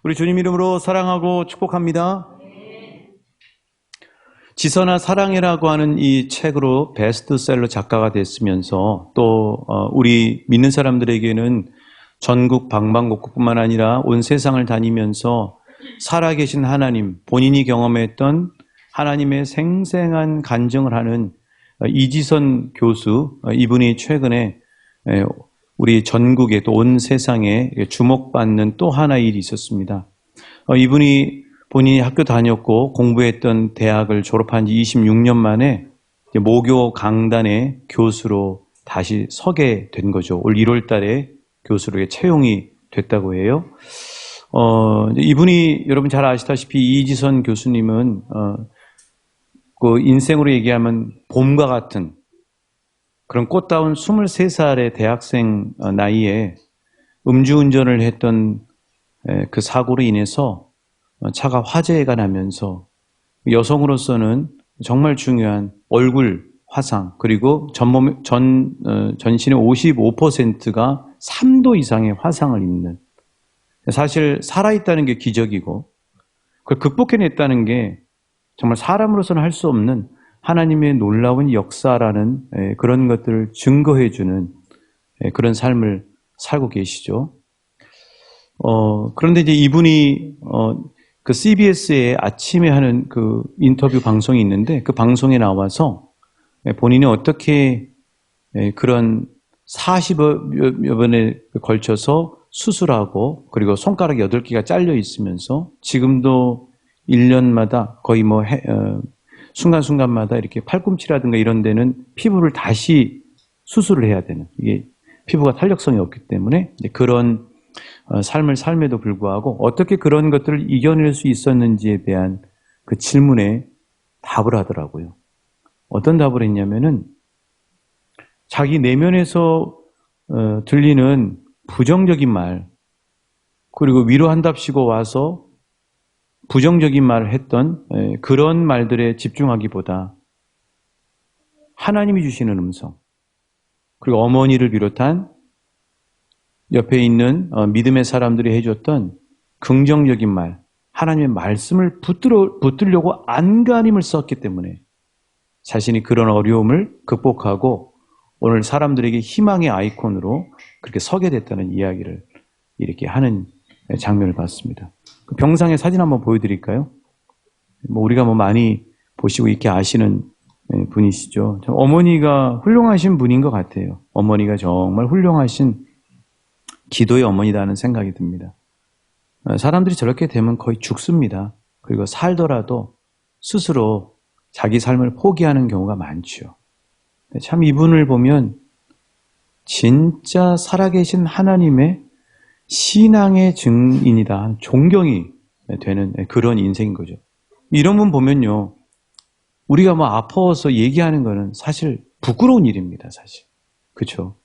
우리 주님 이름으로 사랑하고 축복합니다. 지선아 사랑해라고 하는 이 책으로 베스트셀러 작가가 됐으면서 또 우리 믿는 사람들에게는 전국 방방곡곡뿐만 아니라 온 세상을 다니면서 살아계신 하나님, 본인이 경험했던 하나님의 생생한 간증을 하는 이지선 교수, 이분이 최근에 우리 전국에 또 온 세상에 주목받는 또 하나의 일이 있었습니다. 이분이 본인이 학교 다녔고 공부했던 대학을 졸업한 지 26년 만에 모교 강단의 교수로 다시 서게 된 거죠. 올 1월 달에 교수로 채용이 됐다고 해요. 이분이 여러분 잘 아시다시피 이지선 교수님은 그 인생으로 얘기하면 봄과 같은 그런 꽃다운 23살의 대학생 나이에 음주운전을 했던 그 사고로 인해서 차가 화재가 나면서 여성으로서는 정말 중요한 얼굴 화상, 그리고 전신의 55%가 3도 이상의 화상을 입는, 사실 살아있다는 게 기적이고 그걸 극복해냈다는 게 정말 사람으로서는 할 수 없는 하나님의 놀라운 역사라는 그런 것들을 증거해주는 그런 삶을 살고 계시죠. 그런데 이제 이분이 그 CBS에 아침에 하는 그 인터뷰 방송이 있는데 그 방송에 나와서 본인이 어떻게 그런 40여 번에 걸쳐서 수술하고 그리고 손가락 8개가 잘려 있으면서 지금도 1년마다 거의 순간순간마다 이렇게 팔꿈치라든가 이런 데는 피부를 다시 수술을 해야 되는, 이게 피부가 탄력성이 없기 때문에 그런 삶을 삶에도 불구하고 어떻게 그런 것들을 이겨낼 수 있었는지에 대한 그 질문에 답을 하더라고요. 어떤 답을 했냐면은 자기 내면에서 들리는 부정적인 말, 그리고 위로한답시고 와서 부정적인 말을 했던 그런 말들에 집중하기보다 하나님이 주시는 음성, 그리고 어머니를 비롯한 옆에 있는 믿음의 사람들이 해줬던 긍정적인 말, 하나님의 말씀을 붙들려고 안간힘을 썼기 때문에 자신이 그런 어려움을 극복하고 오늘 사람들에게 희망의 아이콘으로 그렇게 서게 됐다는 이야기를 이렇게 하는 장면을 봤습니다. 그 병상의 사진 한번 보여드릴까요? 우리가 많이 보시고 이렇게 아시는 분이시죠. 어머니가 훌륭하신 분인 것 같아요. 어머니가 정말 훌륭하신 기도의 어머니다는 생각이 듭니다. 사람들이 저렇게 되면 거의 죽습니다. 그리고 살더라도 스스로 자기 삶을 포기하는 경우가 많죠. 참 이분을 보면 진짜 살아계신 하나님의 신앙의 증인이다, 존경이 되는 그런 인생인 거죠. 이런 분 보면요, 우리가 아파서 얘기하는 거는 사실 부끄러운 일입니다, 사실. 그렇죠?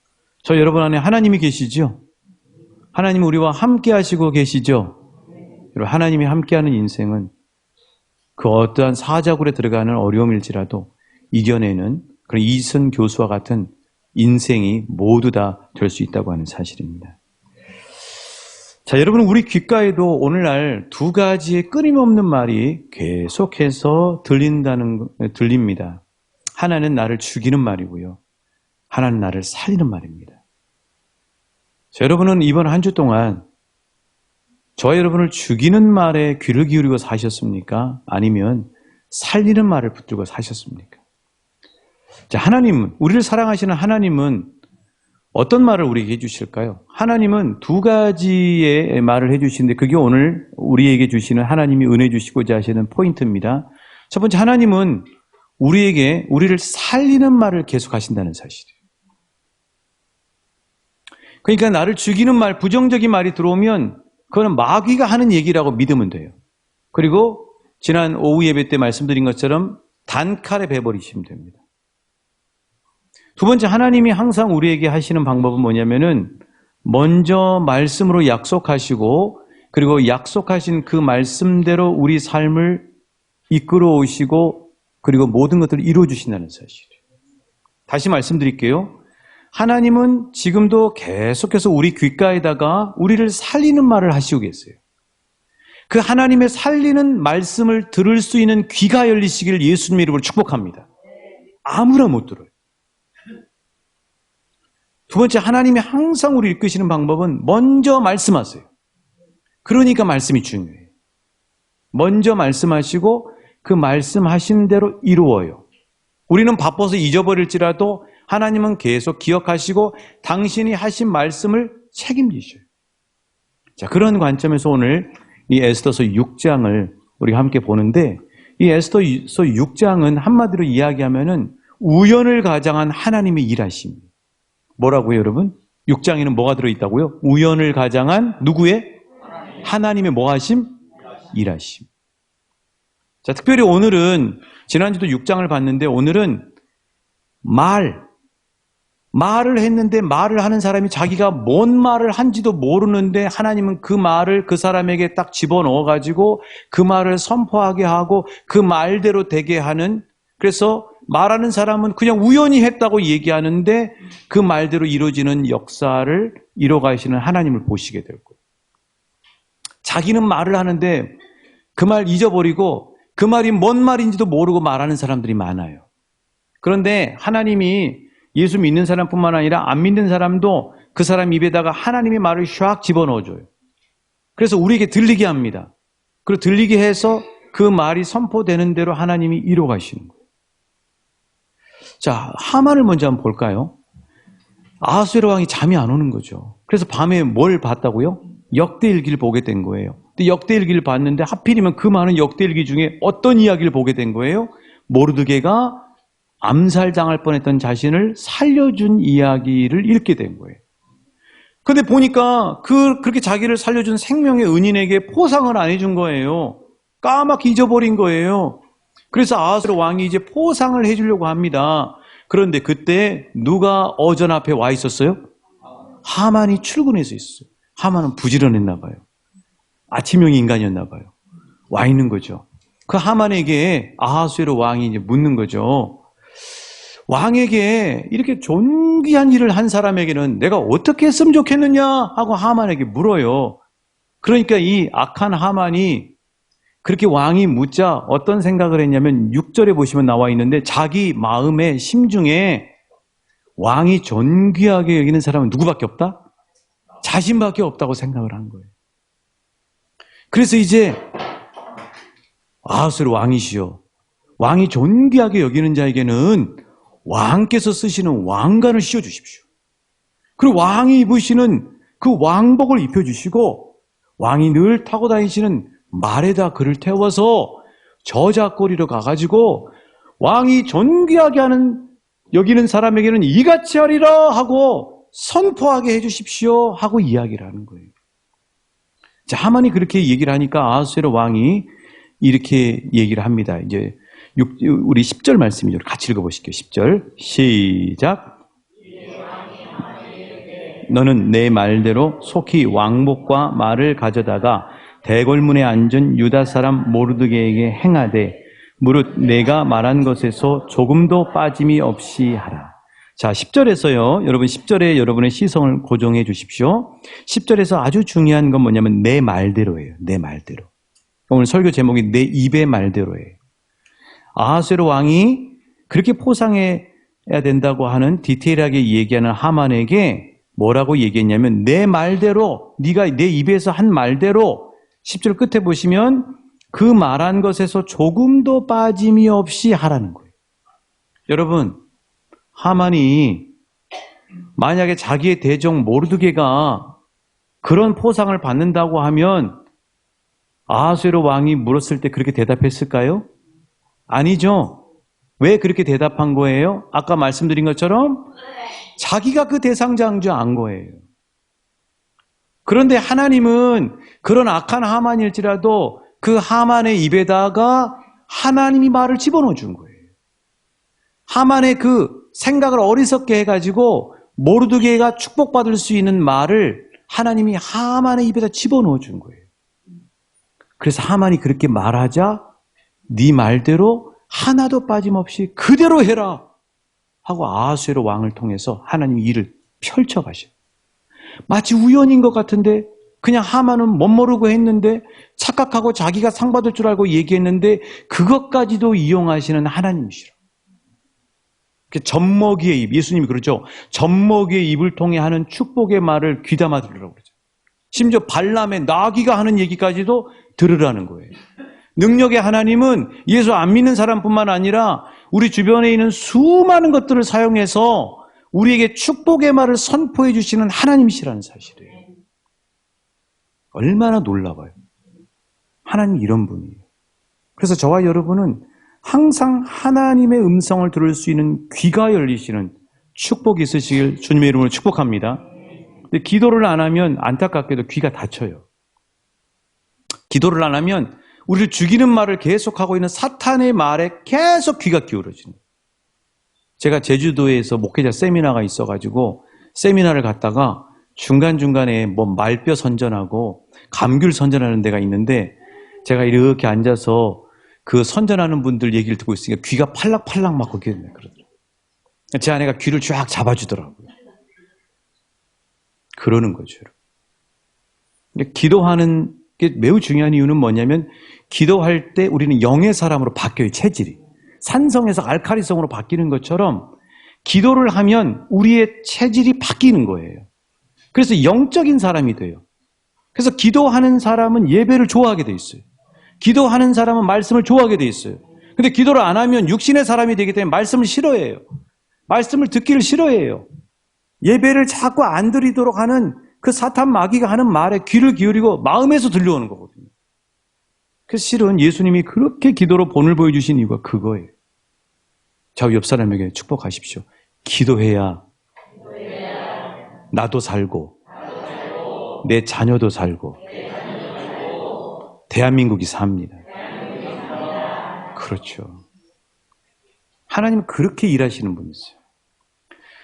저 여러분 안에 하나님이 계시죠? 하나님 우리와 함께 하시고 계시죠? 여러분, 하나님이 함께하는 인생은 그 어떠한 사자굴에 들어가는 어려움일지라도 이겨내는 그런 이선 교수와 같은 인생이 모두 다 될 수 있다고 하는 사실입니다. 자, 여러분, 우리 귓가에도 오늘날 두 가지의 끊임없는 말이 계속해서 들립니다. 하나는 나를 죽이는 말이고요, 하나는 나를 살리는 말입니다. 자, 여러분은 이번 한 주 동안 저와 여러분을 죽이는 말에 귀를 기울이고 사셨습니까? 아니면 살리는 말을 붙들고 사셨습니까? 자, 하나님은, 우리를 사랑하시는 하나님은 어떤 말을 우리에게 해주실까요? 하나님은 두 가지의 말을 해주시는데 그게 오늘 우리에게 주시는 하나님이 은혜 주시고자 하시는 포인트입니다. 첫 번째, 하나님은 우리를 살리는 말을 계속 하신다는 사실이에요. 그러니까 나를 죽이는 말, 부정적인 말이 들어오면 그거는 마귀가 하는 얘기라고 믿으면 돼요. 그리고 지난 오후 예배 때 말씀드린 것처럼 단칼에 베버리시면 됩니다. 두 번째, 하나님이 항상 우리에게 하시는 방법은 뭐냐면은 먼저 말씀으로 약속하시고 그리고 약속하신 그 말씀대로 우리 삶을 이끌어 오시고 그리고 모든 것들을 이루어 주신다는 사실이에요. 다시 말씀드릴게요. 하나님은 지금도 계속해서 우리 귓가에다가 우리를 살리는 말을 하시고 계세요. 그 하나님의 살리는 말씀을 들을 수 있는 귀가 열리시길 예수님 이름으로 축복합니다. 아무나 못 들어요. 두 번째, 하나님이 항상 우리를 이끄시는 방법은 먼저 말씀하세요. 그러니까 말씀이 중요해요. 먼저 말씀하시고 그 말씀하신 대로 이루어요. 우리는 바빠서 잊어버릴지라도 하나님은 계속 기억하시고 당신이 하신 말씀을 책임지셔요. 자, 그런 관점에서 오늘 이 에스더서 6장을 우리가 함께 보는데, 이 에스더서 6장은 한마디로 이야기하면은 우연을 가장한 하나님의 일하심입니다. 뭐라고요, 여러분? 6장에는 뭐가 들어있다고요? 우연을 가장한 누구의? 하나님의 뭐 하심? 일하심. 자, 특별히 오늘은 지난주도 6장을 봤는데 오늘은 말을 했는데 말을 하는 사람이 자기가 뭔 말을 한지도 모르는데 하나님은 그 말을 그 사람에게 딱 집어넣어가지고 그 말을 선포하게 하고 그 말대로 되게 하는, 그래서 말하는 사람은 그냥 우연히 했다고 얘기하는데 그 말대로 이루어지는 역사를 이뤄가시는 하나님을 보시게 될 거예요. 자기는 말을 하는데 그 말 잊어버리고 그 말이 뭔 말인지도 모르고 말하는 사람들이 많아요. 그런데 하나님이 예수 믿는 사람뿐만 아니라 안 믿는 사람도 그 사람 입에다가 하나님의 말을 샥 집어넣어줘요. 그래서 우리에게 들리게 합니다. 그리고 들리게 해서 그 말이 선포되는 대로 하나님이 이루어가시는 거예요. 자, 하만을 먼저 한번 볼까요? 아하수에로 왕이 잠이 안 오는 거죠. 그래서 밤에 뭘 봤다고요? 역대일기를 보게 된 거예요. 근데 역대일기를 봤는데 하필이면 그 많은 역대일기 중에 어떤 이야기를 보게 된 거예요? 모르드게가 암살당할 뻔했던 자신을 살려준 이야기를 읽게 된 거예요. 근데 보니까 그렇게 자기를 살려준 생명의 은인에게 포상을 안 해준 거예요. 까맣게 잊어버린 거예요. 그래서 아하수에로 왕이 이제 포상을 해주려고 합니다. 그런데 그때 누가 어전 앞에 와 있었어요? 하만이 출근해서 있었어요. 하만은 부지런했나 봐요. 아침형 인간이었나 봐요. 와 있는 거죠. 그 하만에게 아하수에로 왕이 이제 묻는 거죠. 왕에게 이렇게 존귀한 일을 한 사람에게는 내가 어떻게 했으면 좋겠느냐 하고 하만에게 물어요. 그러니까 이 악한 하만이 그렇게 왕이 묻자 어떤 생각을 했냐면 6절에 보시면 나와 있는데 자기 마음의 심중에 왕이 존귀하게 여기는 사람은 누구밖에 없다? 자신밖에 없다고 생각을 한 거예요. 그래서 이제 아하수에로 왕이시여, 왕이 존귀하게 여기는 자에게는 왕께서 쓰시는 왕관을 씌워주십시오. 그리고 왕이 입으시는 그 왕복을 입혀주시고 왕이 늘 타고 다니시는 말에다 그를 태워서 저작거리로 가가지고 왕이 존귀하게 하는 여기는 사람에게는 이같이 하리라 하고 선포하게 해주십시오 하고 이야기를 하는 거예요. 자, 하만이 그렇게 얘기를 하니까 아하수에로 왕이 이렇게 얘기를 합니다. 이제 우리 10절 말씀이죠. 같이 읽어보실게요. 10절 시작. 너는 내 말대로 속히 왕복과 말을 가져다가 대궐문에 앉은 유다 사람 모르드게에게 행하되 무릇 내가 말한 것에서 조금도 빠짐이 없이 하라. 자, 10절에서요. 여러분 10절에 여러분의 시선을 고정해 주십시오. 10절에서 아주 중요한 건 뭐냐면 내 말대로예요. 내 말대로. 오늘 설교 제목이 내 입의 말대로예요. 아하수에로 왕이 그렇게 포상해야 된다고 하는 디테일하게 얘기하는 하만에게 뭐라고 얘기했냐면 내 말대로, 네가 내 입에서 한 말대로 10절 끝에 보시면 그 말한 것에서 조금도 빠짐이 없이 하라는 거예요. 여러분, 하만이 만약에 자기의 대적 모르드게가 그런 포상을 받는다고 하면 아하수에로 왕이 물었을 때 그렇게 대답했을까요? 아니죠. 왜 그렇게 대답한 거예요? 아까 말씀드린 것처럼 자기가 그 대상자인 줄 안 거예요. 그런데 하나님은 그런 악한 하만일지라도 그 하만의 입에다가 하나님이 말을 집어넣어 준 거예요. 하만의 그 생각을 어리석게 해가지고 모르드게가 축복받을 수 있는 말을 하나님이 하만의 입에다 집어넣어 준 거예요. 그래서 하만이 그렇게 말하자 네 말대로 하나도 빠짐없이 그대로 해라 하고 아하수에로 왕을 통해서 하나님이 일을 펼쳐가셔요. 마치 우연인 것 같은데 그냥 하만은 멋모르고 했는데 착각하고 자기가 상 받을 줄 알고 얘기했는데 그것까지도 이용하시는 하나님이시라. 젖먹이의 입, 예수님이 그러죠. 젖먹이의 입을 통해 하는 축복의 말을 귀담아 들으라고 그러죠. 심지어 발람의 나귀가 하는 얘기까지도 들으라는 거예요. 능력의 하나님은 예수 안 믿는 사람뿐만 아니라 우리 주변에 있는 수많은 것들을 사용해서 우리에게 축복의 말을 선포해 주시는 하나님이시라는 사실이에요. 얼마나 놀라워요. 하나님 이런 분이에요. 그래서 저와 여러분은 항상 하나님의 음성을 들을 수 있는 귀가 열리시는 축복이 있으시길 주님의 이름으로 축복합니다. 근데 기도를 안 하면 안타깝게도 귀가 닫혀요. 기도를 안 하면 우리를 죽이는 말을 계속하고 있는 사탄의 말에 계속 귀가 기울어지는 거예요. 제가 제주도에서 목회자 세미나가 있어가지고 세미나를 갔다가 중간중간에 뭐 말뼈 선전하고 감귤 선전하는 데가 있는데 제가 이렇게 앉아서 그 선전하는 분들 얘기를 듣고 있으니까 귀가 팔락팔락 막 그렇게 그러더라고요. 제 아내가 귀를 쫙 잡아주더라고요. 그러는 거죠. 기도하는 게 매우 중요한 이유는 뭐냐면 기도할 때 우리는 영의 사람으로 바뀌어요. 체질이. 산성에서 알칼리성으로 바뀌는 것처럼 기도를 하면 우리의 체질이 바뀌는 거예요. 그래서 영적인 사람이 돼요. 그래서 기도하는 사람은 예배를 좋아하게 돼 있어요. 기도하는 사람은 말씀을 좋아하게 돼 있어요. 근데 기도를 안 하면 육신의 사람이 되기 때문에 말씀을 싫어해요. 말씀을 듣기를 싫어해요. 예배를 자꾸 안 드리도록 하는 그 사탄 마귀가 하는 말에 귀를 기울이고 마음에서 들려오는 거거든요. 그래서 실은 예수님이 그렇게 기도로 본을 보여주신 이유가 그거예요. 저 옆 사람에게 축복하십시오. 기도해야 나도 살고 내 자녀도 살고 대한민국이 삽니다. 그렇죠. 하나님은 그렇게 일하시는 분이세요.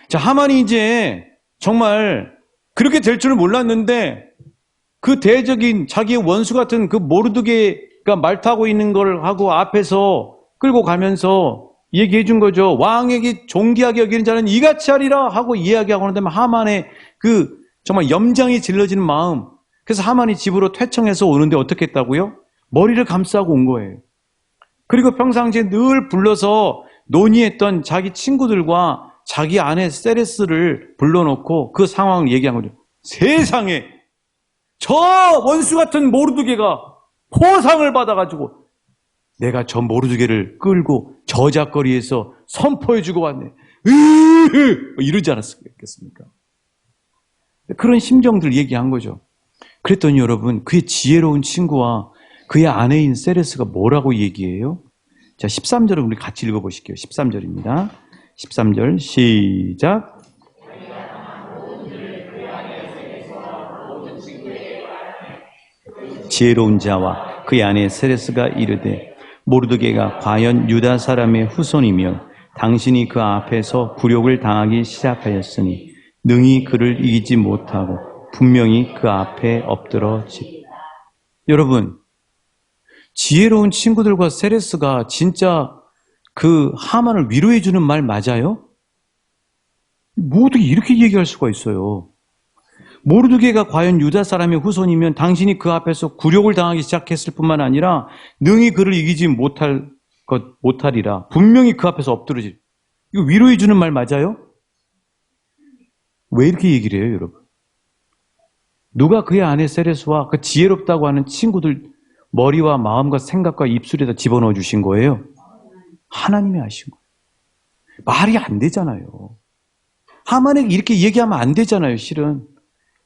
자, 하만이 이제 정말 그렇게 될 줄은 몰랐는데 그 대적인 자기의 원수 같은 그 모르드게가 말 타고 있는 걸 하고 앞에서 끌고 가면서 얘기해 준 거죠. 왕에게 존귀하게 여기는 자는 이같이 하리라 하고 이야기하고 하는데 하만의 그 정말 염장이 질러지는 마음. 그래서 하만이 집으로 퇴청해서 오는데 어떻게 했다고요? 머리를 감싸고 온 거예요. 그리고 평상시에 늘 불러서 논의했던 자기 친구들과 자기 아내 세레스를 불러놓고 그 상황을 얘기한 거죠. 세상에 저 원수 같은 모르드게가 포상을 받아가지고 내가 저 모르드게를 끌고 저작거리에서 선포해주고 왔네. 이러지 않았겠습니까? 그런 심정들 얘기한 거죠. 그랬더니 여러분 그의 지혜로운 친구와 그의 아내인 세레스가 뭐라고 얘기해요? 자, 13절을 우리 같이 읽어보실게요. 13절입니다. 13절 시작. 지혜로운 자와 그의 아내 세레스가 이르되 모르드게가 과연 유다 사람의 후손이며 당신이 그 앞에서 굴욕을 당하기 시작하였으니 능히 그를 이기지 못하고 분명히 그 앞에 엎드러지. 여러분, 지혜로운 친구들과 세레스가 진짜 그 하만을 위로해 주는 말 맞아요? 뭐 어떻게 이렇게 얘기할 수가 있어요? 모르드게가 과연 유다 사람의 후손이면 당신이 그 앞에서 굴욕을 당하기 시작했을 뿐만 아니라 능히 그를 이기지 못하리라. 분명히 그 앞에서 엎드러지. 이거 위로해 주는 말 맞아요? 왜 이렇게 얘기를 해요, 여러분? 누가 그의 아내 세레스와 그 지혜롭다고 하는 친구들 머리와 마음과 생각과 입술에다 집어넣어 주신 거예요? 하나님이 하신 거예요. 말이 안 되잖아요. 하만에게 이렇게 얘기하면 안 되잖아요, 실은.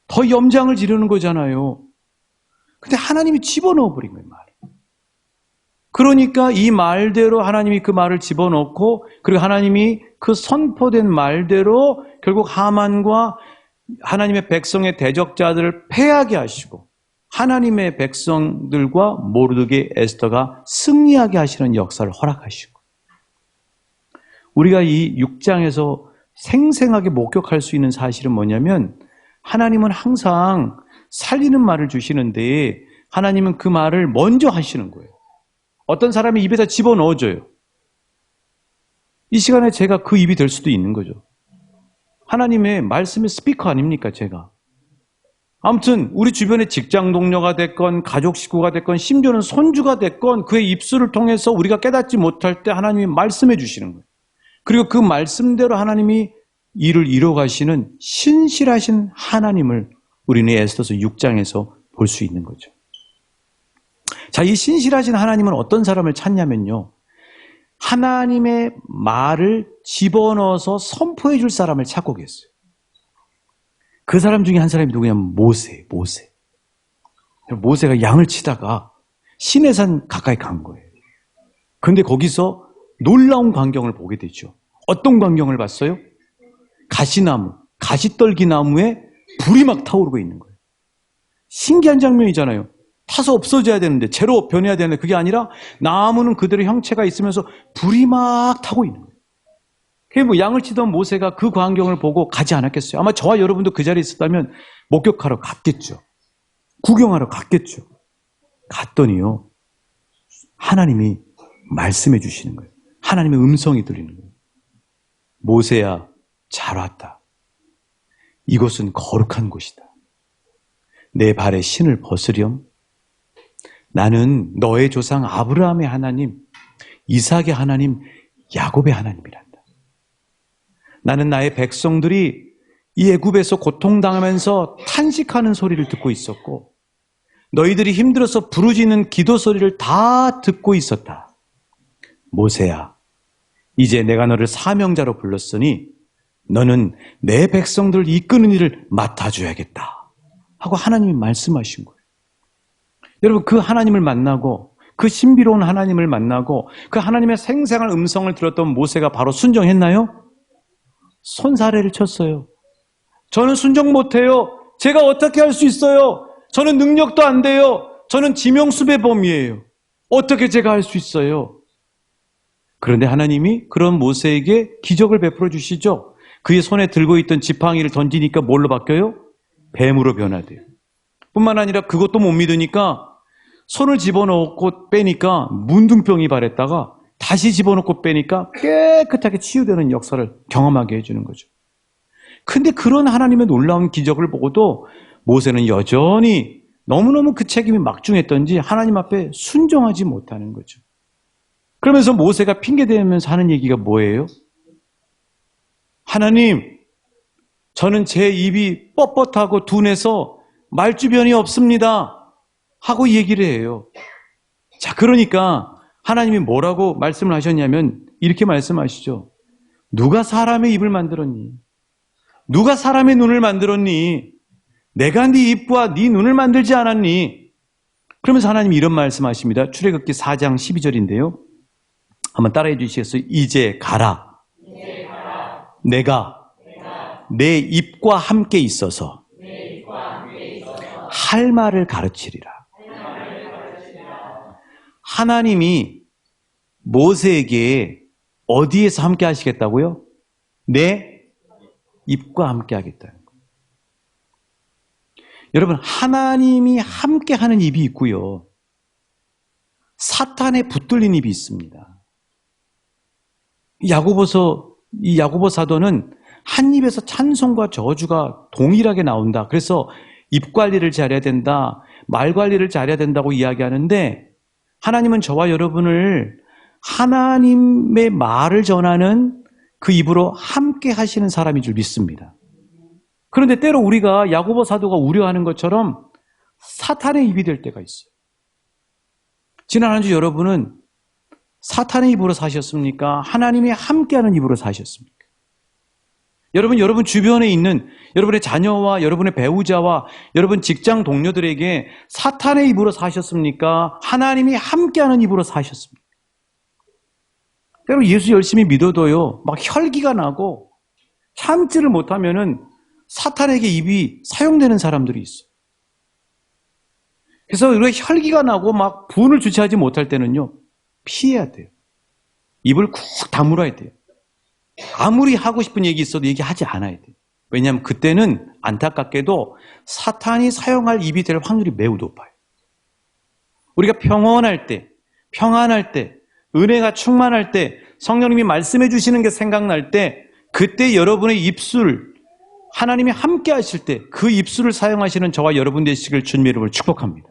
더 염장을 지르는 거잖아요. 근데 하나님이 집어넣어 버린 거예요, 말을. 그러니까 이 말대로 하나님이 그 말을 집어넣고 그리고 하나님이 그 선포된 말대로 결국 하만과 하나님의 백성의 대적자들을 패하게 하시고 하나님의 백성들과 모르드게 에스더가 승리하게 하시는 역사를 허락하시고 우리가 이 6장에서 생생하게 목격할 수 있는 사실은 뭐냐면 하나님은 항상 살리는 말을 주시는데 하나님은 그 말을 먼저 하시는 거예요. 어떤 사람이 입에다 집어넣어줘요. 이 시간에 제가 그 입이 될 수도 있는 거죠. 하나님의 말씀의 스피커 아닙니까, 제가? 아무튼 우리 주변의 직장 동료가 됐건 가족 식구가 됐건 심지어는 손주가 됐건 그의 입술을 통해서 우리가 깨닫지 못할 때 하나님이 말씀해 주시는 거예요. 그리고 그 말씀대로 하나님이 일을 이뤄가시는 신실하신 하나님을 우리는 에스더서 6장에서 볼 수 있는 거죠. 자, 이 신실하신 하나님은 어떤 사람을 찾냐면요, 하나님의 말을 집어넣어서 선포해 줄 사람을 찾고 계세요. 그 사람 중에 한 사람이 누구냐면 모세. 모세가 양을 치다가 시내산 가까이 간 거예요. 그런데 거기서 놀라운 광경을 보게 되죠. 어떤 광경을 봤어요? 가시나무, 가시떨기나무에 불이 막 타오르고 있는 거예요. 신기한 장면이잖아요. 타서 없어져야 되는데, 재로 변해야 되는데 그게 아니라 나무는 그대로 형체가 있으면서 불이 막 타고 있는 거예요. 그게 뭐 양을 치던 모세가 그 광경을 보고 가지 않았겠어요? 아마 저와 여러분도 그 자리에 있었다면 목격하러 갔겠죠. 구경하러 갔겠죠. 갔더니요, 하나님이 말씀해 주시는 거예요. 하나님의 음성이 들리는 거예요. 모세야, 잘 왔다. 이곳은 거룩한 곳이다. 내 발에 신을 벗으렴. 나는 너의 조상 아브라함의 하나님, 이삭의 하나님, 야곱의 하나님이란다. 나는 나의 백성들이 이 애굽에서 고통당하면서 탄식하는 소리를 듣고 있었고, 너희들이 힘들어서 부르짖는 기도 소리를 다 듣고 있었다. 모세야, 이제 내가 너를 사명자로 불렀으니 너는 내 백성들을 이끄는 일을 맡아줘야겠다 하고 하나님이 말씀하신 거예요. 여러분, 그 하나님을 만나고, 그 신비로운 하나님을 만나고 그 하나님의 생생한 음성을 들었던 모세가 바로 순종했나요? 손사래를 쳤어요. 저는 순종 못해요. 제가 어떻게 할 수 있어요? 저는 능력도 안 돼요. 저는 지명수배 범이에요. 어떻게 제가 할 수 있어요? 그런데 하나님이 그런 모세에게 기적을 베풀어 주시죠. 그의 손에 들고 있던 지팡이를 던지니까 뭘로 바뀌어요? 뱀으로 변화돼요. 뿐만 아니라 그것도 못 믿으니까 손을 집어넣고 빼니까 문둥병이 발했다가 다시 집어넣고 빼니까 깨끗하게 치유되는 역사를 경험하게 해주는 거죠. 근데 그런 하나님의 놀라운 기적을 보고도 모세는 여전히 너무너무 그 책임이 막중했던지 하나님 앞에 순종하지 못하는 거죠. 그러면서 모세가 핑계대면서 하는 얘기가 뭐예요? 하나님, 저는 제 입이 뻣뻣하고 둔해서 말주변이 없습니다 하고 얘기를 해요. 자, 그러니까 하나님이 뭐라고 말씀을 하셨냐면 이렇게 말씀하시죠. 누가 사람의 입을 만들었니? 누가 사람의 눈을 만들었니? 내가 네 입과 네 눈을 만들지 않았니? 그러면서 하나님이 이런 말씀하십니다. 출애굽기 4장 12절인데요. 한번 따라해 주시겠어요? 이제 가라. 내가 내 입과 함께 있어서 할 말을 가르치리라. 하나님이 모세에게 어디에서 함께 하시겠다고요? 내 입과 함께 하겠다는 거예요. 여러분, 하나님이 함께 하는 입이 있고요, 사탄에 붙들린 입이 있습니다. 이 야고보 사도는 한 입에서 찬송과 저주가 동일하게 나온다. 그래서 입 관리를 잘해야 된다, 말 관리를 잘해야 된다고 이야기하는데, 하나님은 저와 여러분을 하나님의 말을 전하는 그 입으로 함께 하시는 사람인 줄 믿습니다. 그런데 때로 우리가 야고보 사도가 우려하는 것처럼 사탄의 입이 될 때가 있어요. 지난 한 주 여러분은 사탄의 입으로 사셨습니까? 하나님이 함께하는 입으로 사셨습니까? 여러분 주변에 있는 여러분의 자녀와 여러분의 배우자와 여러분 직장 동료들에게 사탄의 입으로 사셨습니까? 하나님이 함께하는 입으로 사셨습니까? 여러분, 예수 열심히 믿어도요, 막 혈기가 나고 참지를 못하면은 사탄에게 입이 사용되는 사람들이 있어요. 그래서 우리가 혈기가 나고 막 분을 주체하지 못할 때는요, 피해야 돼요. 입을 쿡 다물어야 돼요. 아무리 하고 싶은 얘기 있어도 얘기하지 않아야 돼요. 왜냐하면 그때는 안타깝게도 사탄이 사용할 입이 될 확률이 매우 높아요. 우리가 평온할 때, 평안할 때, 은혜가 충만할 때, 성령님이 말씀해 주시는 게 생각날 때, 그때 여러분의 입술, 하나님이 함께 하실 때 그 입술을 사용하시는 저와 여러분 되시길 주님의 이름으로 축복합니다.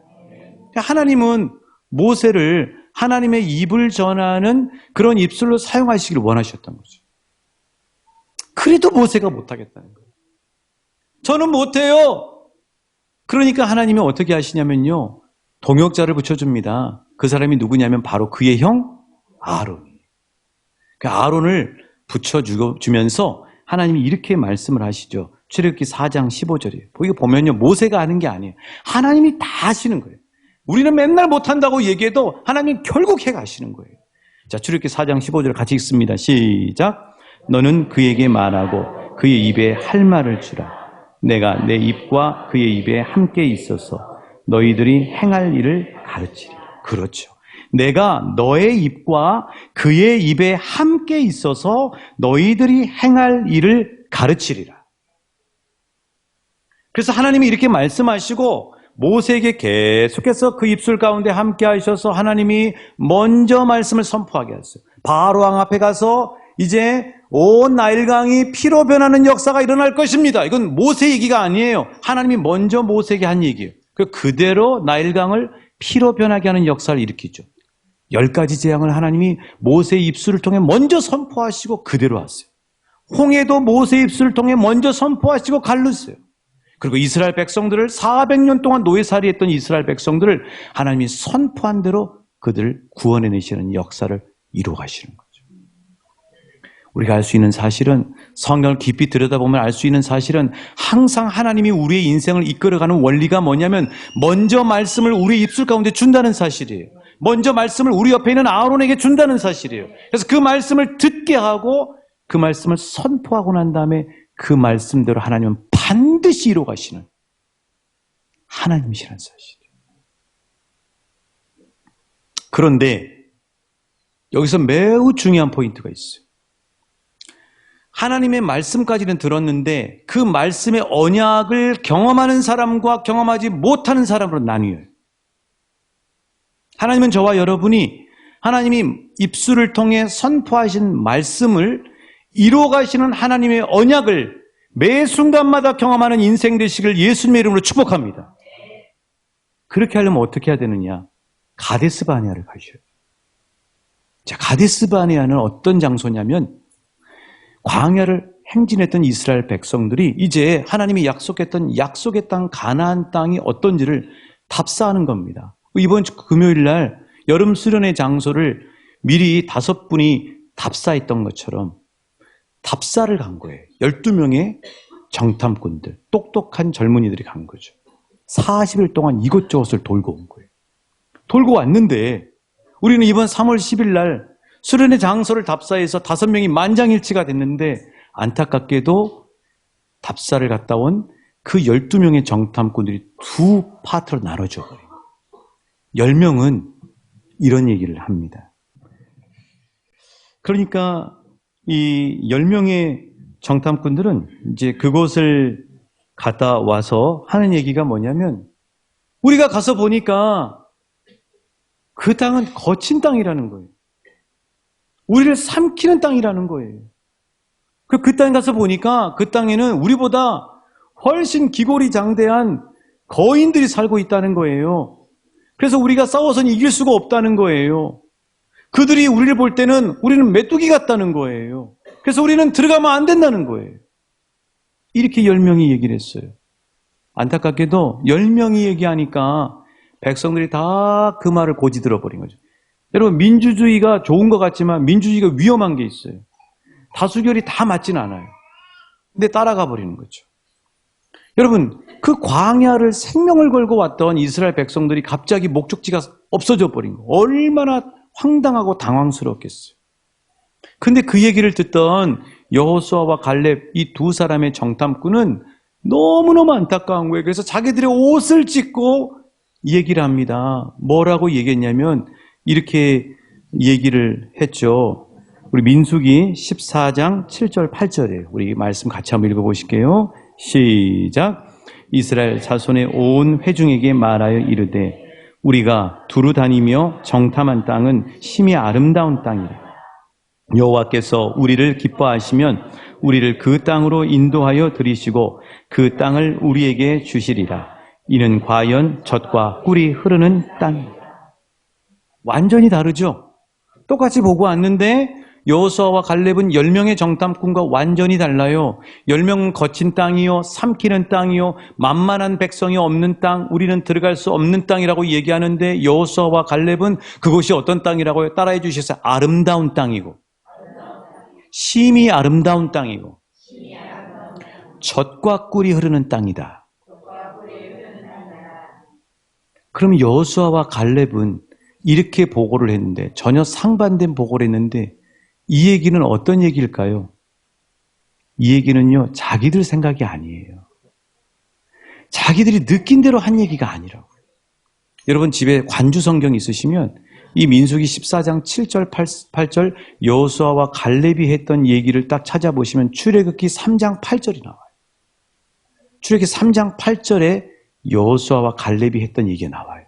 하나님은 모세를 하나님의 입을 전하는 그런 입술로 사용하시기를 원하셨던 거죠. 그래도 모세가 못하겠다는 거예요. 저는 못해요. 그러니까 하나님이 어떻게 하시냐면요, 동역자를 붙여줍니다. 그 사람이 누구냐면 바로 그의 형 아론이에요. 그 아론을 붙여주면서 하나님이 이렇게 말씀을 하시죠. 출애굽기 4장 15절이에요. 이거 보면요, 모세가 하는 게 아니에요. 하나님이 다 하시는 거예요. 우리는 맨날 못한다고 얘기해도 하나님 결국 해가시는 거예요. 자, 출애굽기 4장 15절 같이 읽습니다. 시작. 너는 그에게 말하고 그의 입에 할 말을 주라. 내가 내 입과 그의 입에 함께 있어서 너희들이 행할 일을 가르치리라. 그렇죠. 내가 너의 입과 그의 입에 함께 있어서 너희들이 행할 일을 가르치리라. 그래서 하나님이 이렇게 말씀하시고 모세에게 계속해서 그 입술 가운데 함께 하셔서 하나님이 먼저 말씀을 선포하게 하셨어요. 바로왕 앞에 가서 이제 온 나일강이 피로 변하는 역사가 일어날 것입니다. 이건 모세 얘기가 아니에요. 하나님이 먼저 모세에게 한 얘기예요. 그대로 나일강을 피로 변하게 하는 역사를 일으키죠. 10가지 재앙을 하나님이 모세의 입술을 통해 먼저 선포하시고 그대로 하세요. 홍해도 모세의 입술을 통해 먼저 선포하시고 갈르세요. 그리고 이스라엘 백성들을 400년 동안 노예살이 했던 이스라엘 백성들을 하나님이 선포한 대로 그들을 구원해내시는 역사를 이루어가시는 거죠. 우리가 알 수 있는 사실은, 성경을 깊이 들여다보면 알 수 있는 사실은 항상 하나님이 우리의 인생을 이끌어가는 원리가 뭐냐면 먼저 말씀을 우리 입술 가운데 준다는 사실이에요. 먼저 말씀을 우리 옆에 있는 아론에게 준다는 사실이에요. 그래서 그 말씀을 듣게 하고 그 말씀을 선포하고 난 다음에 그 말씀대로 하나님은 반드시 이루어가시는 하나님이시라는 사실이에요. 그런데 여기서 매우 중요한 포인트가 있어요. 하나님의 말씀까지는 들었는데 그 말씀의 언약을 경험하는 사람과 경험하지 못하는 사람으로 나뉘어요. 하나님은 저와 여러분이 하나님이 입술을 통해 선포하신 말씀을 이루어가시는 하나님의 언약을 매 순간마다 경험하는 인생 되시길 예수님의 이름으로 축복합니다. 그렇게 하려면 어떻게 해야 되느냐? 가데스 바네아를 가셔야 돼요. 자, 가데스 바네아는 어떤 장소냐면 광야를 행진했던 이스라엘 백성들이 이제 하나님이 약속했던 약속의 땅 가나안 땅이 어떤지를 답사하는 겁니다. 이번 금요일 날 여름 수련회 장소를 미리 5분이 답사했던 것처럼 답사를 간 거예요. 12명의 정탐꾼들, 똑똑한 젊은이들이 간 거죠. 40일 동안 이것저것을 돌고 온 거예요. 돌고 왔는데 우리는 이번 3월 10일 날 수련회 장소를 답사해서 5명이 만장일치가 됐는데 안타깝게도 답사를 갔다 온 그 12명의 정탐꾼들이 두 파트로 나눠져 버려요. 10명은 이런 얘기를 합니다. 그러니까 이 10명의 정탐꾼들은 이제 그곳을 갔다 와서 하는 얘기가 뭐냐면 우리가 가서 보니까 그 땅은 거친 땅이라는 거예요. 우리를 삼키는 땅이라는 거예요. 그 땅에 가서 보니까 그 땅에는 우리보다 훨씬 기골이 장대한 거인들이 살고 있다는 거예요. 그래서 우리가 싸워서는 이길 수가 없다는 거예요. 그들이 우리를 볼 때는 우리는 메뚜기 같다는 거예요. 그래서 우리는 들어가면 안 된다는 거예요. 이렇게 10명이 얘기를 했어요. 안타깝게도 10명이 얘기하니까 백성들이 다 그 말을 고지 들어버린 거죠. 여러분, 민주주의가 좋은 것 같지만 민주주의가 위험한 게 있어요. 다수결이 다 맞진 않아요. 근데 따라가 버리는 거죠. 여러분, 그 광야를 생명을 걸고 왔던 이스라엘 백성들이 갑자기 목적지가 없어져 버린 거 얼마나 황당하고 당황스럽겠어요. 근데 그 얘기를 듣던 여호수아와 갈렙 이 두 사람의 정탐꾼은 너무너무 안타까운 거예요. 그래서 자기들의 옷을 찢고 얘기를 합니다. 뭐라고 얘기했냐면 이렇게 얘기를 했죠. 우리 민수기 14장 7절 8절이에요. 우리 말씀 같이 한번 읽어보실게요. 시작. 이스라엘 자손의 온 회중에게 말하여 이르되 우리가 두루 다니며 정탐한 땅은 심히 아름다운 땅이라. 여호와께서 우리를 기뻐하시면 우리를 그 땅으로 인도하여 들이시고 그 땅을 우리에게 주시리라. 이는 과연 젖과 꿀이 흐르는 땅이다. 완전히 다르죠? 똑같이 보고 왔는데 여호수아와 갈렙은 10명의 정탐꾼과 완전히 달라요. 10명은 거친 땅이요, 삼키는 땅이요, 만만한 백성이 없는 땅, 우리는 들어갈 수 없는 땅이라고 얘기하는데 여호수아와 갈렙은 그곳이 어떤 땅이라고요? 따라해 주셔서 아름다운 땅이고, 심히 아름다운 땅이고, 젖과 꿀이 흐르는 땅이다. 그럼 여호수아와 갈렙은 이렇게 보고를 했는데, 전혀 상반된 보고를 했는데, 이 얘기는 어떤 얘기일까요? 이 얘기는요, 자기들 생각이 아니에요. 자기들이 느낀 대로 한 얘기가 아니라고요. 여러분 집에 관주 성경 있으시면 이 민수기 14장 7절 8절 여호수아와 갈렙이 했던 얘기를 딱 찾아보시면 출애굽기 3장 8절이 나와요. 출애굽기 3장 8절에 여호수아와 갈렙이 했던 얘기가 나와요.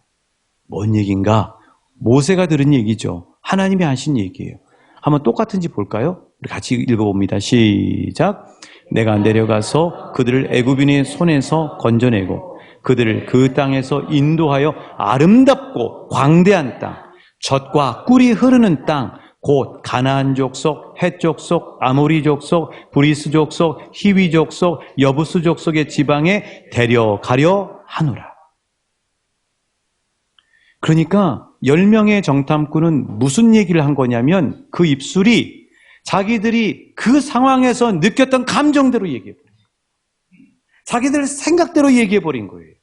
뭔 얘기인가? 모세가 들은 얘기죠. 하나님이 하신 얘기예요. 한번 똑같은지 볼까요? 우리 같이 읽어봅니다. 시작. 내가 내려가서 그들을 애굽인의 손에서 건져내고 그들을 그 땅에서 인도하여 아름답고 광대한 땅, 젖과 꿀이 흐르는 땅, 곧 가나안 족속, 헷 족속, 아모리 족속, 브리스 족속, 히위 족속, 여부스 족속의 지방에 데려가려 하노라. 그러니까 10명의 정탐꾼은 무슨 얘기를 한 거냐면 그 입술이 자기들이 그 상황에서 느꼈던 감정대로 얘기해버린 거예요. 자기들 생각대로 얘기해버린 거예요.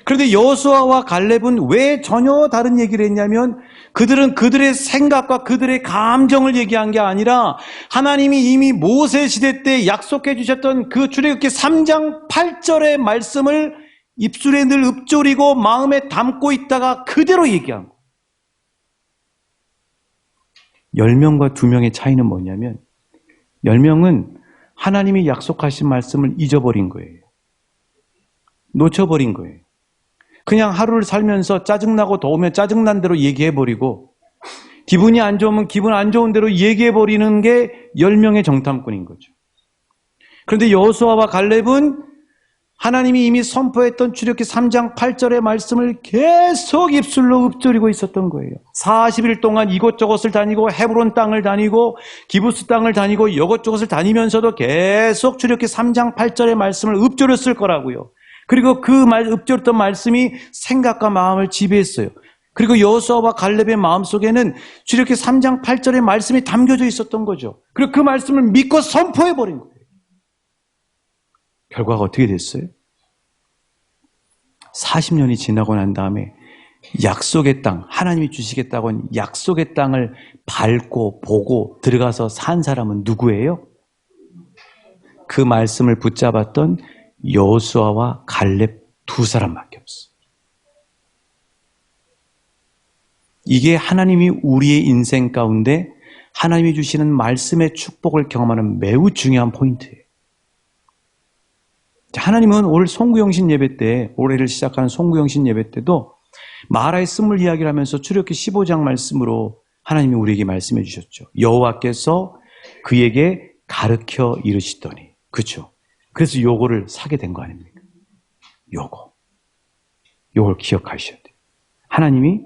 그런데 여호수아와 갈렙은 왜 전혀 다른 얘기를 했냐면 그들은 그들의 생각과 그들의 감정을 얘기한 게 아니라 하나님이 이미 모세 시대 때 약속해 주셨던 그 출애굽기 3장 8절의 말씀을 입술에 늘 읊조리고 마음에 담고 있다가 그대로 얘기한 거예요. 10명과 2명의 차이는 뭐냐면 10명은 하나님이 약속하신 말씀을 잊어버린 거예요. 놓쳐버린 거예요. 그냥 하루를 살면서 짜증나고 더우면 짜증난 대로 얘기해버리고 기분이 안 좋으면 기분 안 좋은 대로 얘기해버리는 게 10명의 정탐꾼인 거죠. 그런데 여호수아와 갈렙은 하나님이 이미 선포했던 출애굽기 3장 8절의 말씀을 계속 입술로 읊조리고 있었던 거예요. 40일 동안 이곳저곳을 다니고 헤브론 땅을 다니고 기부스 땅을 다니고 이것저것을 다니면서도 계속 출애굽기 3장 8절의 말씀을 읊조렸을 거라고요. 그리고 그 읊조렸던 말씀이 생각과 마음을 지배했어요. 그리고 여호수아와 갈렙의 마음속에는 출애굽기 3장 8절의 말씀이 담겨져 있었던 거죠. 그리고 그 말씀을 믿고 선포해버린 거예요. 결과가 어떻게 됐어요? 40년이 지나고 난 다음에 약속의 땅, 하나님이 주시겠다고 한 약속의 땅을 밟고 보고 들어가서 산 사람은 누구예요? 그 말씀을 붙잡았던 여호수아와 갈렙 2사람밖에 없어. 이게 하나님이 우리의 인생 가운데 하나님이 주시는 말씀의 축복을 경험하는 매우 중요한 포인트예요. 하나님은 올 송구영신 예배 때, 올해를 시작하는 송구영신 예배 때도 마라의 쓴물 이야기를 하면서 출애굽기 15장 말씀으로 하나님이 우리에게 말씀해 주셨죠. 여호와께서 그에게 가르쳐 이르시더니. 그렇죠? 그래서 요거를 사게 된 거 아닙니까? 요걸 기억하셔야 돼요. 하나님이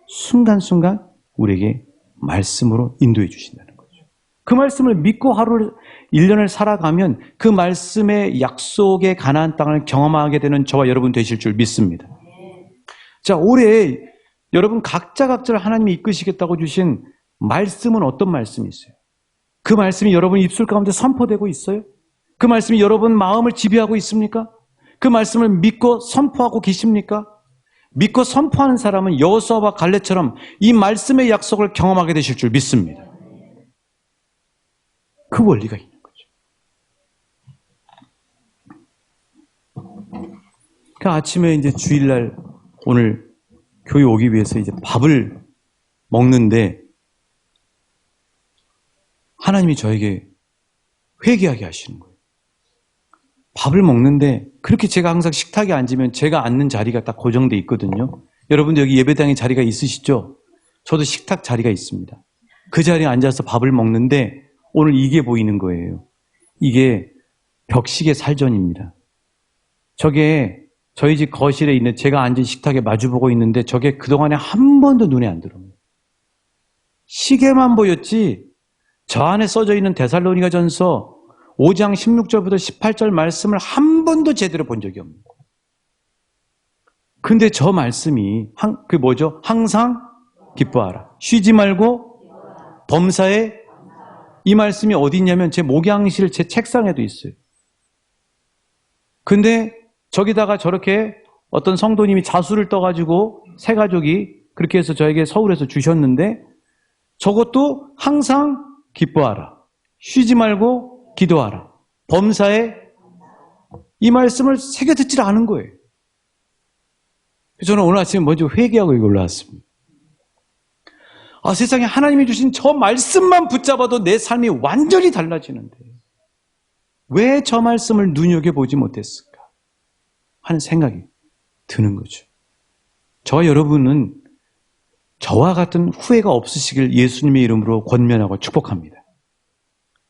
순간순간 우리에게 말씀으로 인도해 주신다는 거죠. 그 말씀을 믿고 하루를 1년을 살아가면 그 말씀의 약속의 가나안 땅을 경험하게 되는 저와 여러분 되실 줄 믿습니다. 자, 올해 여러분 각자를 하나님이 이끄시겠다고 주신 말씀은 어떤 말씀이 있어요? 그 말씀이 여러분 입술 가운데 선포되고 있어요? 그 말씀이 여러분 마음을 지배하고 있습니까? 그 말씀을 믿고 선포하고 계십니까? 믿고 선포하는 사람은 여호수아와 갈렙처럼 이 말씀의 약속을 경험하게 되실 줄 믿습니다. 그 원리가 있는 거죠. 그 아침에 이제 주일날 오늘 교회 오기 위해서 이제 밥을 먹는데 하나님이 저에게 회개하게 하시는 거예요. 밥을 먹는데 그렇게 제가 항상 식탁에 앉으면 제가 앉는 자리가 딱 고정돼 있거든요. 여러분들 여기 예배당에 자리가 있으시죠? 저도 식탁 자리가 있습니다. 그 자리에 앉아서 밥을 먹는데 오늘 이게 보이는 거예요. 이게 벽시계 살전입니다. 저게 저희 집 거실에 있는 제가 앉은 식탁에 마주보고 있는데 저게 그동안에 한 번도 눈에 안 들어옵니다. 시계만 보였지 저 안에 써져 있는 데살로니가전서 5장 16절부터 18절 말씀을 한 번도 제대로 본 적이 없는 거예요. 근데 저 말씀이 뭐죠? 항상 기뻐하라. 쉬지 말고 범사에, 이 말씀이 어디 있냐면 제 목양실 제 책상에도 있어요. 근데 저기다가 저렇게 어떤 성도님이 자수를 떠가지고 세 가족이 그렇게 해서 저에게 서울에서 주셨는데 저것도 항상 기뻐하라. 쉬지 말고 기도하라. 범사에, 이 말씀을 새겨 듣질 않은 거예요. 저는 오늘 아침에 먼저 회개하고 이거 올라왔습니다. 세상에 하나님이 주신 저 말씀만 붙잡아도 내 삶이 완전히 달라지는데 왜 저 말씀을 눈여겨보지 못했을까 하는 생각이 드는 거죠. 저와 여러분은 저와 같은 후회가 없으시길 예수님의 이름으로 권면하고 축복합니다.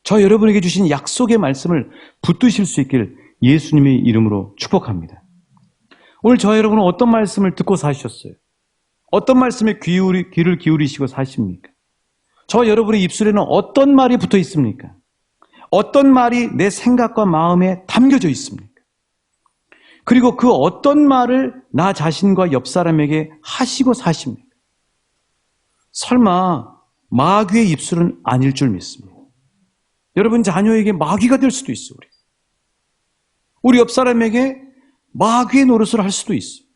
저 여러분에게 주신 약속의 말씀을 붙드실 수 있길 예수님의 이름으로 축복합니다. 오늘 저와 여러분은 어떤 말씀을 듣고 사셨어요? 어떤 말씀에 귀를 기울이시고 사십니까? 저와 여러분의 입술에는 어떤 말이 붙어 있습니까? 어떤 말이 내 생각과 마음에 담겨져 있습니까? 그리고 그 어떤 말을 나 자신과 옆 사람에게 하시고 사십니까? 설마 마귀의 입술은 아닐 줄 믿습니다. 여러분 자녀에게 마귀가 될 수도 있어요. 우리 옆 사람에게 마귀의 노릇을 할 수도 있어요.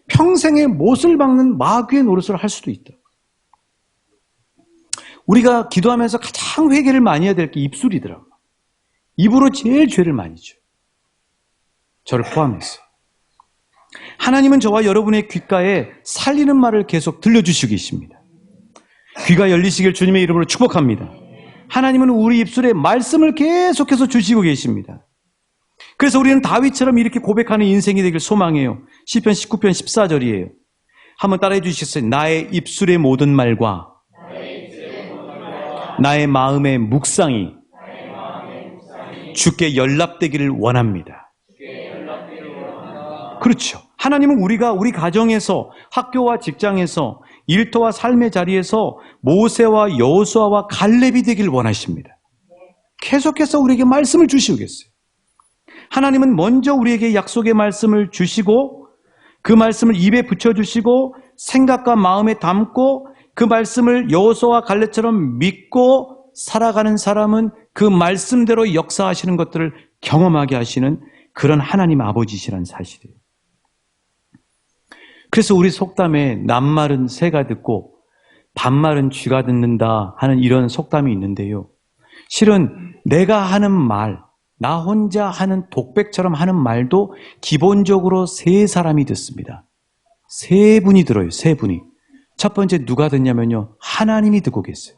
평생의 못을 박는 마귀의 노릇을 할 수도 있다. 우리가 기도하면서 가장 회개를 많이 해야 될 게 입술이더라고요. 입으로 제일 죄를 많이 져요. 저를 포함해서. 하나님은 저와 여러분의 귓가에 살리는 말을 계속 들려주시고 계십니다. 귀가 열리시길 주님의 이름으로 축복합니다. 하나님은 우리 입술에 말씀을 계속해서 주시고 계십니다. 그래서 우리는 다윗처럼 이렇게 고백하는 인생이 되길 소망해요. 시편 19편 14절이에요. 한번 따라해 주시겠어요? 나의 입술의 모든 말과 나의 마음의 묵상이 주께 연락되기를 원합니다. 그렇죠. 하나님은 우리가 우리 가정에서, 학교와 직장에서, 일터와 삶의 자리에서 모세와 여호수아와 갈렙이 되길 원하십니다. 계속해서 우리에게 말씀을 주시겠어요. 하나님은 먼저 우리에게 약속의 말씀을 주시고 그 말씀을 입에 붙여주시고 생각과 마음에 담고 그 말씀을 여호수아와 갈렙처럼 믿고 살아가는 사람은 그 말씀대로 역사하시는 것들을 경험하게 하시는 그런 하나님 아버지시라는 사실이에요. 그래서 우리 속담에 낱말은 새가 듣고 반말은 쥐가 듣는다 하는 이런 속담이 있는데요. 실은 내가 하는 말, 나 혼자 하는 독백처럼 하는 말도 기본적으로 세 사람이 듣습니다. 세 분이 들어요. 세 분이. 첫 번째 누가 듣냐면요. 하나님이 듣고 계세요.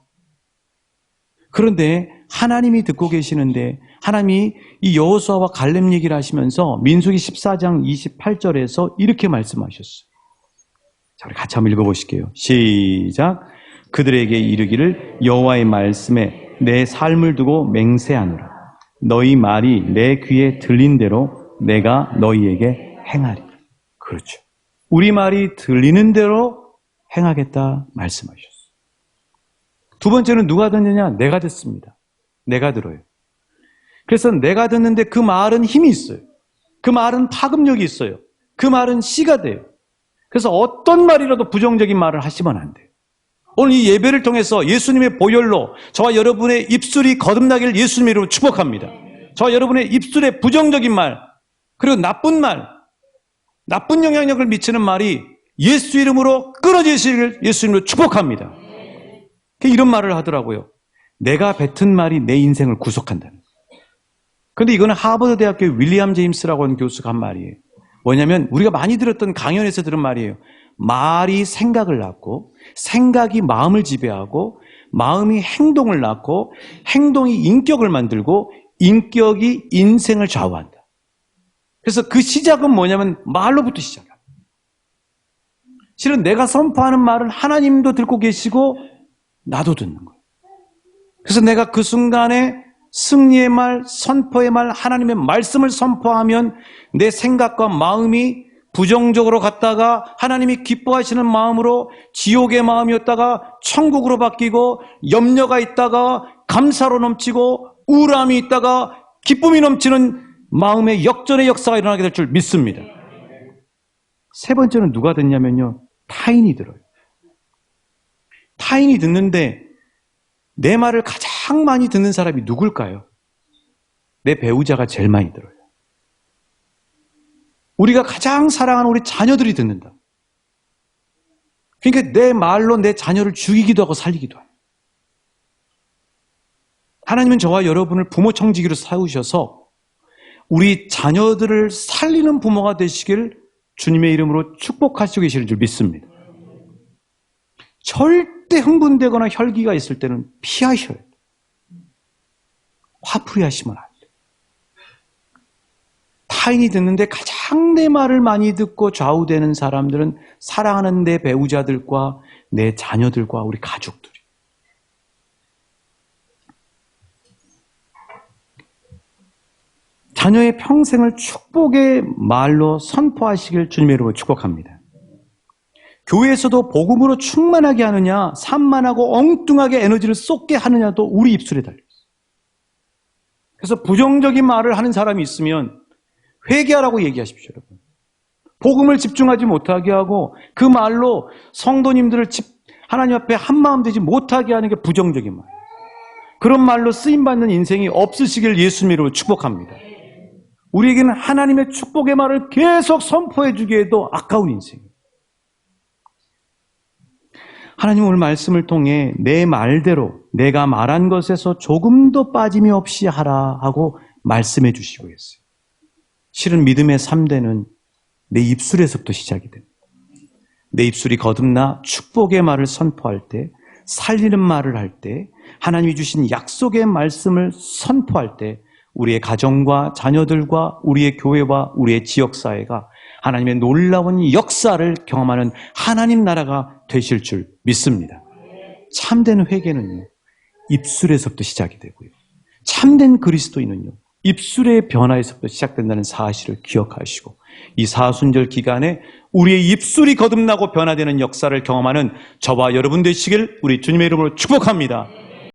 그런데 하나님이 듣고 계시는데 하나님이 이 여호수아와 갈렙 얘기를 하시면서 민수기 14장 28절에서 이렇게 말씀하셨어요. 자, 우리 같이 한번 읽어보실게요. 시작. 그들에게 이르기를 여호와의 말씀에 내 삶을 두고 맹세하노라. 너희 말이 내 귀에 들린 대로 내가 너희에게 행하리. 그렇죠. 우리 말이 들리는 대로 행하겠다 말씀하셨어요. 두 번째는 누가 듣느냐? 내가 듣습니다. 내가 들어요. 그래서 내가 듣는데 그 말은 힘이 있어요. 그 말은 파급력이 있어요. 그 말은 씨가 돼요. 그래서 어떤 말이라도 부정적인 말을 하시면 안 돼요. 오늘 이 예배를 통해서 예수님의 보혈로 저와 여러분의 입술이 거듭나기를 예수님의 이름으로 축복합니다. 저와 여러분의 입술에 부정적인 말, 그리고 나쁜 말, 나쁜 영향력을 미치는 말이 예수 이름으로 끊어지시기를 예수 이름으로 축복합니다. 이런 말을 하더라고요. 내가 뱉은 말이 내 인생을 구속한다는. 그런데 이거는 하버드 대학교 윌리엄 제임스라고 하는 교수가 한 말이에요. 뭐냐면 우리가 많이 들었던 강연에서 들은 말이에요. 말이 생각을 낳고 생각이 마음을 지배하고 마음이 행동을 낳고 행동이 인격을 만들고 인격이 인생을 좌우한다. 그래서 그 시작은 뭐냐면 말로부터 시작합니다. 실은 내가 선포하는 말은 하나님도 듣고 계시고 나도 듣는 거예요. 그래서 내가 그 순간에 승리의 말, 선포의 말, 하나님의 말씀을 선포하면 내 생각과 마음이 부정적으로 갔다가 하나님이 기뻐하시는 마음으로 지옥의 마음이었다가 천국으로 바뀌고, 염려가 있다가 감사로 넘치고, 우울함이 있다가 기쁨이 넘치는 마음의 역전의 역사가 일어나게 될 줄 믿습니다. 세 번째는 누가 듣냐면요, 타인이 들어요. 타인이 듣는데 내 말을 가장 많이 듣는 사람이 누굴까요? 내 배우자가 제일 많이 들어요. 우리가 가장 사랑하는 우리 자녀들이 듣는다. 그러니까 내 말로 내 자녀를 죽이기도 하고 살리기도 합니다. 하나님은 저와 여러분을 부모 청지기로 세우셔서 우리 자녀들을 살리는 부모가 되시길 주님의 이름으로 축복하시고 계시는 줄 믿습니다. 절대 흥분되거나 혈기가 있을 때는 피하셔야 돼요. 화풀이 하시면 안 돼요. 타인이 듣는데 가장 내 말을 많이 듣고 좌우되는 사람들은 사랑하는 내 배우자들과 내 자녀들과 우리 가족들이. 자녀의 평생을 축복의 말로 선포하시길 주님의 이름으로 축복합니다. 교회에서도 복음으로 충만하게 하느냐, 산만하고 엉뚱하게 에너지를 쏟게 하느냐도 우리 입술에 달려있어요. 그래서 부정적인 말을 하는 사람이 있으면 회개하라고 얘기하십시오, 여러분. 복음을 집중하지 못하게 하고 그 말로 성도님들을 하나님 앞에 한마음 되지 못하게 하는 게 부정적인 말. 그런 말로 쓰임받는 인생이 없으시길 예수님 이름으로 축복합니다. 우리에게는 하나님의 축복의 말을 계속 선포해 주기에도 아까운 인생이에요. 하나님 오늘 말씀을 통해 내 말대로 내가 말한 것에서 조금도 빠짐이 없이 하라 하고 말씀해 주시고 있어요. 실은 믿음의 3대는 내 입술에서부터 시작이 됩니다. 내 입술이 거듭나 축복의 말을 선포할 때, 살리는 말을 할 때, 하나님이 주신 약속의 말씀을 선포할 때 우리의 가정과 자녀들과 우리의 교회와 우리의 지역사회가 하나님의 놀라운 역사를 경험하는 하나님 나라가 되실 줄 믿습니다. 참된 회개는요, 입술에서부터 시작이 되고요. 참된 그리스도인은요, 입술의 변화에서부터 시작된다는 사실을 기억하시고 이 사순절 기간에 우리의 입술이 거듭나고 변화되는 역사를 경험하는 저와 여러분 되시길 우리 주님의 이름으로 축복합니다.